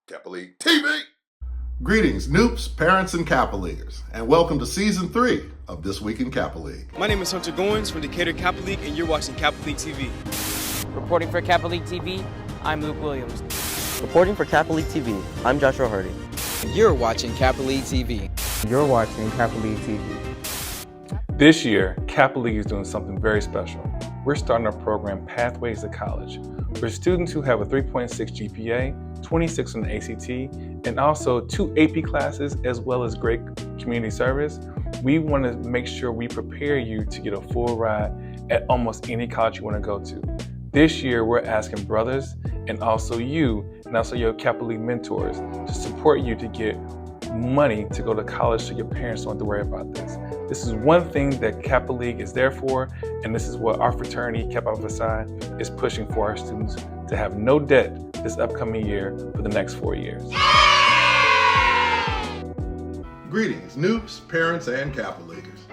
Kappa League TV. Greetings, Noops, parents, and Kappa Leaguers, and welcome to Season 3 of This Week in Kappa League. My name is Hunter Goins from Decatur Kappa League, and you're watching Kappa League TV. Reporting for Kappa League TV, I'm Luke Williams. Reporting for Kappa League TV, I'm Joshua Hardy. You're watching Kappa League TV. You're watching Kappa League TV. This year, Kappa League is doing something very special. We're starting our program Pathways to College, where students who have a 3.6 GPA, 26 on the ACT, and also 2 AP classes, as well as great community service, we want to make sure we prepare you to get a full ride at almost any college you want to go to. This year, we're asking brothers and also you, and also your Kappa League mentors, to support you to get money to go to college so your parents don't have to worry about this. This is one thing that Kappa League is there for, and this is what our fraternity, Kappa Alpha Psi, is pushing for our students to have no debt this upcoming year for the next 4 years. Greetings, Noops, parents, and Kappa Leaguers.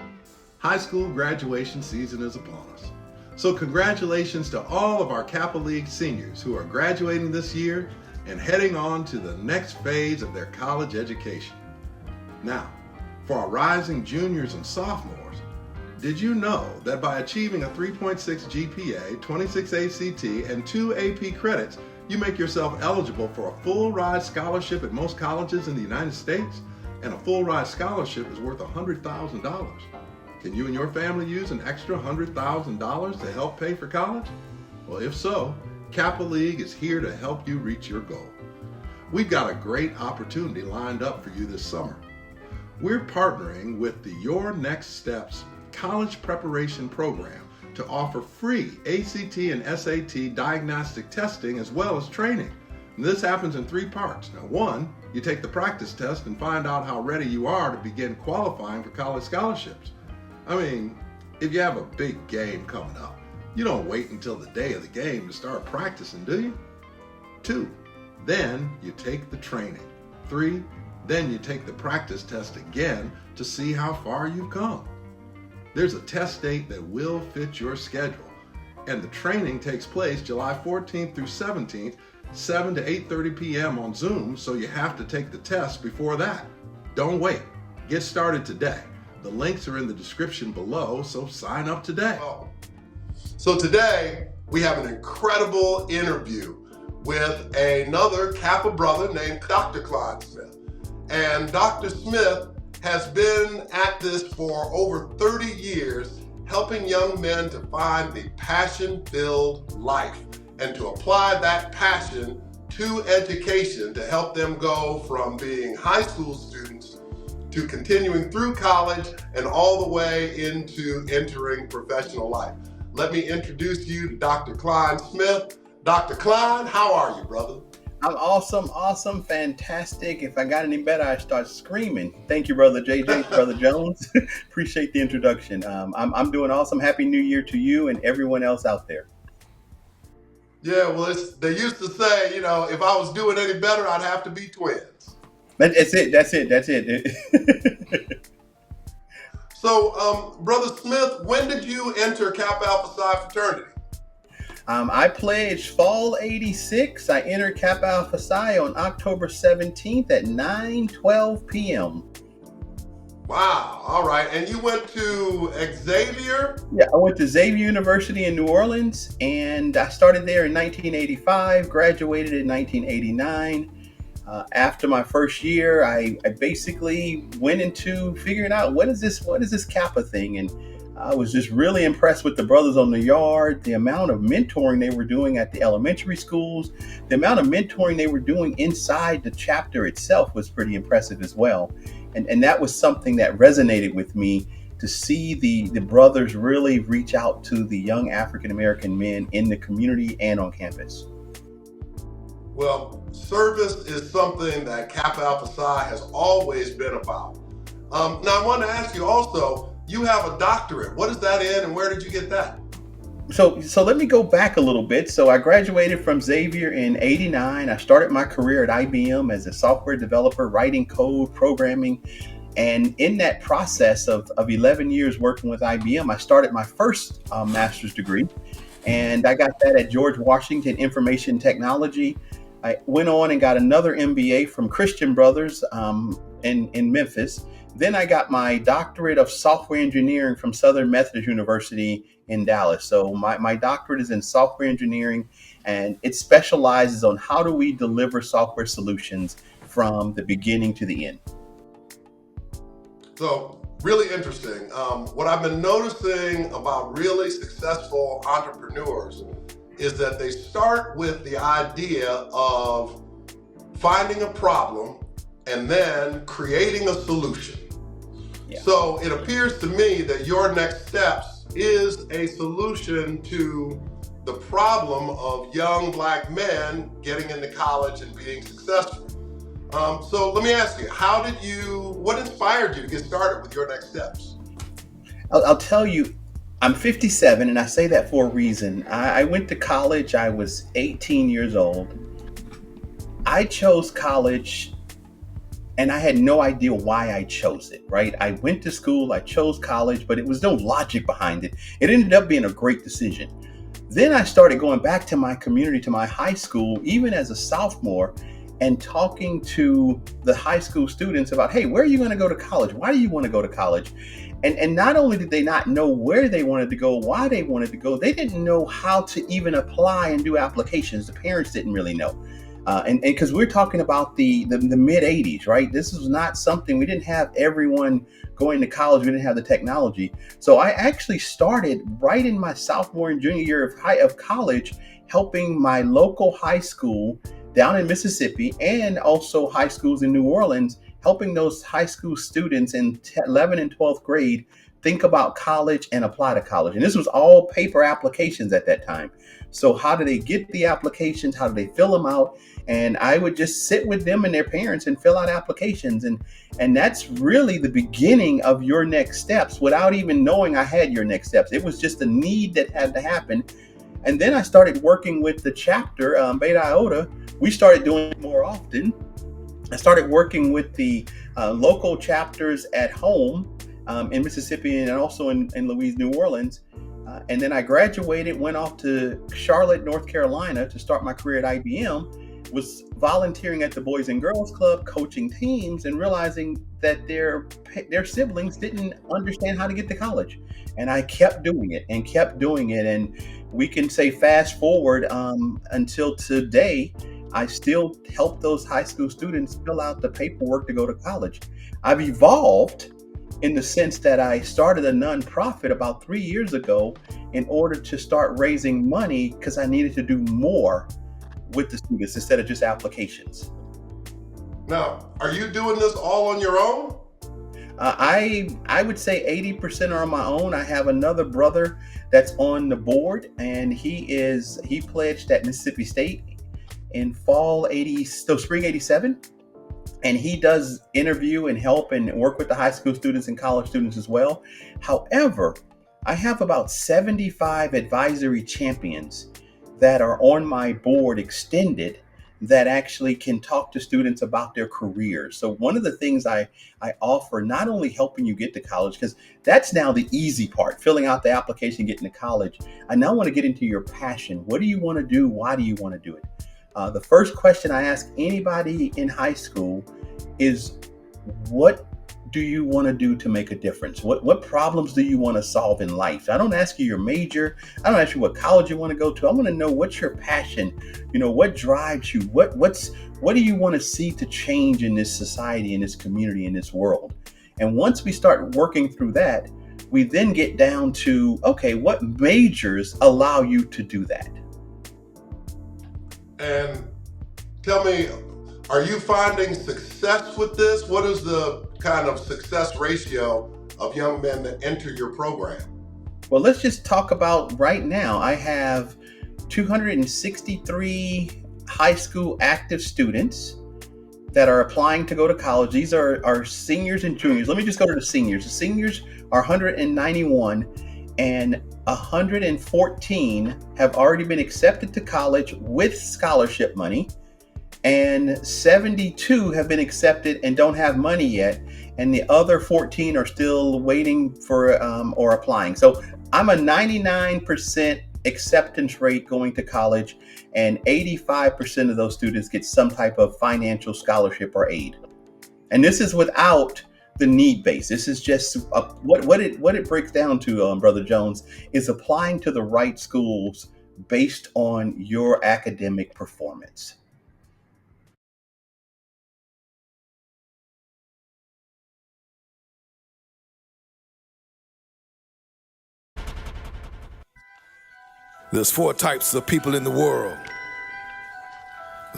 High school graduation season is upon us. So congratulations to all of our Kappa League seniors who are graduating this year and heading on to the next phase of their college education. Now, for our rising juniors and sophomores, did you know that by achieving a 3.6 GPA, 26 ACT, and 2 AP credits, you make yourself eligible for a full ride scholarship at most colleges in the United States? And a full ride scholarship is worth $100,000. Can you and your family use an extra $100,000 to help pay for college? Well, if so, Kappa League is here to help you reach your goal. We've got a great opportunity lined up for you this summer. We're partnering with the Your Next Steps College Preparation Program to offer free ACT and SAT diagnostic testing as well as training. And this happens in 3 parts. Now, 1, you take the practice test and find out how ready you are to begin qualifying for college scholarships. I mean, if you have a big game coming up, you don't wait until the day of the game to start practicing, do you? 2, then you take the training. 3, then you take the practice test again to see how far you've come. There's a test date that will fit your schedule, and the training takes place July 14th through 17th, 7 to 8:30 p.m. on Zoom, so you have to take the test before that. Don't wait. Get started today. The links are in the description below, so sign up today. So today, we have an incredible interview with another Kappa brother named Dr. Klyne Smith. And Dr. Smith has been at this for over 30 years, helping young men to find the passion-filled life and to apply that passion to education to help them go from being high school students to continuing through college and all the way into entering professional life. Let me introduce you to Dr. Klyne Smith. Dr. Klyne, how are you, brother? I'm awesome, fantastic. If I got any better, I start screaming. Thank you, Brother JJ, Brother Jones. Appreciate the introduction. I'm doing awesome. Happy New Year to you and everyone else out there. Yeah, well, they used to say, if I was doing any better, I'd have to be twins. That's it. So, Brother Smith, when did you enter Kappa Alpha Psi fraternity? I pledged fall 86. I entered Kappa Alpha Psi on October 17th at 9:12 p.m. Wow. All right. And you went to Xavier? Yeah, I went to Xavier University in New Orleans, and I started there in 1985, graduated in 1989. After my first year, I basically went into figuring out what is this Kappa thing, and I was just really impressed with the brothers on the yard, the amount of mentoring they were doing at the elementary schools, the amount of mentoring they were doing inside the chapter itself was pretty impressive as well. And that was something that resonated with me, to see the brothers really reach out to the young African-American men in the community and on campus. Well, service is something that Kappa Alpha Psi has always been about. Now, I want to ask you also, you have a doctorate. What is that in, and where did you get that? So let me go back a little bit. So I graduated from Xavier in '89. I started my career at IBM as a software developer, writing code, programming. And in that process of 11 years working with IBM, I started my first master's degree. And I got that at George Washington Information Technology. I went on and got another MBA from Christian Brothers in Memphis. Then I got my doctorate of software engineering from Southern Methodist University in Dallas. So my doctorate is in software engineering, and it specializes on how do we deliver software solutions from the beginning to the end. So really interesting. What I've been noticing about really successful entrepreneurs is that they start with the idea of finding a problem and then creating a solution. Yeah. So it appears to me that your next steps is a solution to the problem of young Black men getting into college and being successful. So let me ask you, what inspired you to get started with your next steps? I'll tell you, I'm 57, and I say that for a reason. I went to college. I was 18 years old. I chose college, and I had no idea why I chose it, right? I went to school, I chose college, but it was no logic behind it. It ended up being a great decision. Then I started going back to my community, to my high school, even as a sophomore, and talking to the high school students about, hey, where are you going to go to college? Why do you want to go to college? And not only did they not know where they wanted to go, why they wanted to go, they didn't know how to even apply and do applications. The parents didn't really know. And because we're talking about the mid 80s, right? This was not something, we didn't have everyone going to college. We didn't have the technology. So I actually started right in my sophomore and junior year of college, helping my local high school down in Mississippi and also high schools in New Orleans, helping those high school students in 11th and 12th grade think about college and apply to college. And this was all paper applications at that time. So how do they get the applications? How do they fill them out? And I would just sit with them and their parents and fill out applications. And that's really the beginning of your next steps without even knowing I had your next steps. It was just a need that had to happen. And then I started working with the chapter, Beta Iota. We started doing it more often. I started working with the local chapters at home in Mississippi and also in Louisiana, New Orleans. And then I graduated, went off to Charlotte, North Carolina to start my career at IBM, was volunteering at the Boys and Girls Club, coaching teams, and realizing that their siblings didn't understand how to get to college. And I kept doing it. And we can say fast forward until today, I still help those high school students fill out the paperwork to go to college. I've evolved in the sense that I started a nonprofit about 3 years ago in order to start raising money because I needed to do more with the students instead of just applications. Now, are you doing this all on your own? I would say 80% are on my own. I have another brother that's on the board, and he pledged at Mississippi State in spring 87. And he does interview and help and work with the high school students and college students as well. However, I have about 75 advisory champions that are on my board extended that actually can talk to students about their careers. So one of the things I offer, not only helping you get to college, because that's now the easy part, filling out the application, getting to college. I now want to get into your passion. What do you want to do? Why do you want to do it? The first question I ask anybody in high school is, what do you want to do to make a difference? What problems do you want to solve in life? I don't ask you your major. I don't ask you what college you want to go to. I want to know what's your passion. What drives you? What do you want to see to change in this society, in this community, in this world? And once we start working through that, we then get down to, okay, what majors allow you to do that? And tell me, are you finding success with this? What is the kind of success ratio of young men that enter your program? Well, let's just talk about right now. I have 263 high school active students that are applying to go to college. These are seniors and juniors. Let me just go to the seniors. The seniors are 191, and 114 have already been accepted to college with scholarship money, and 72 have been accepted and don't have money yet, and the other 14 are still waiting for or applying. So I'm a 99% acceptance rate going to college, and 85% of those students get some type of financial scholarship or aid. And this is without the need base. This is just what it breaks down to, Brother Jones, is applying to the right schools based on your academic performance. There's 4 types of people in the world.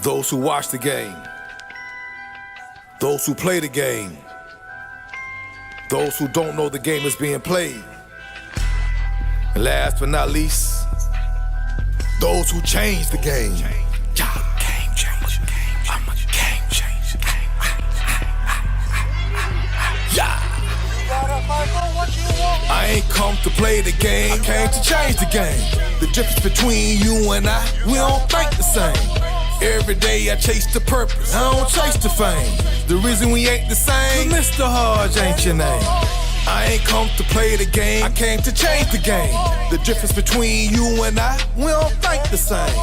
Those who watch the game, those who play the game, those who don't know the game is being played, and last but not least, those who change the game. Game changer. I'm a game changer. Yeah. I ain't come to play the game, I came to change the game. The difference between you and I, we don't think the same. Every day I chase the purpose, I don't chase the fame. The reason we ain't the same, Mr. Hodge ain't your name. I ain't come to play the game, I came to change the game. The difference between you and I, we don't think the same.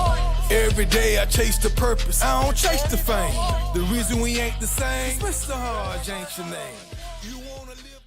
Every day I chase the purpose, I don't chase the fame. The reason we ain't the same, Mr. Hodge ain't your name. You wanna live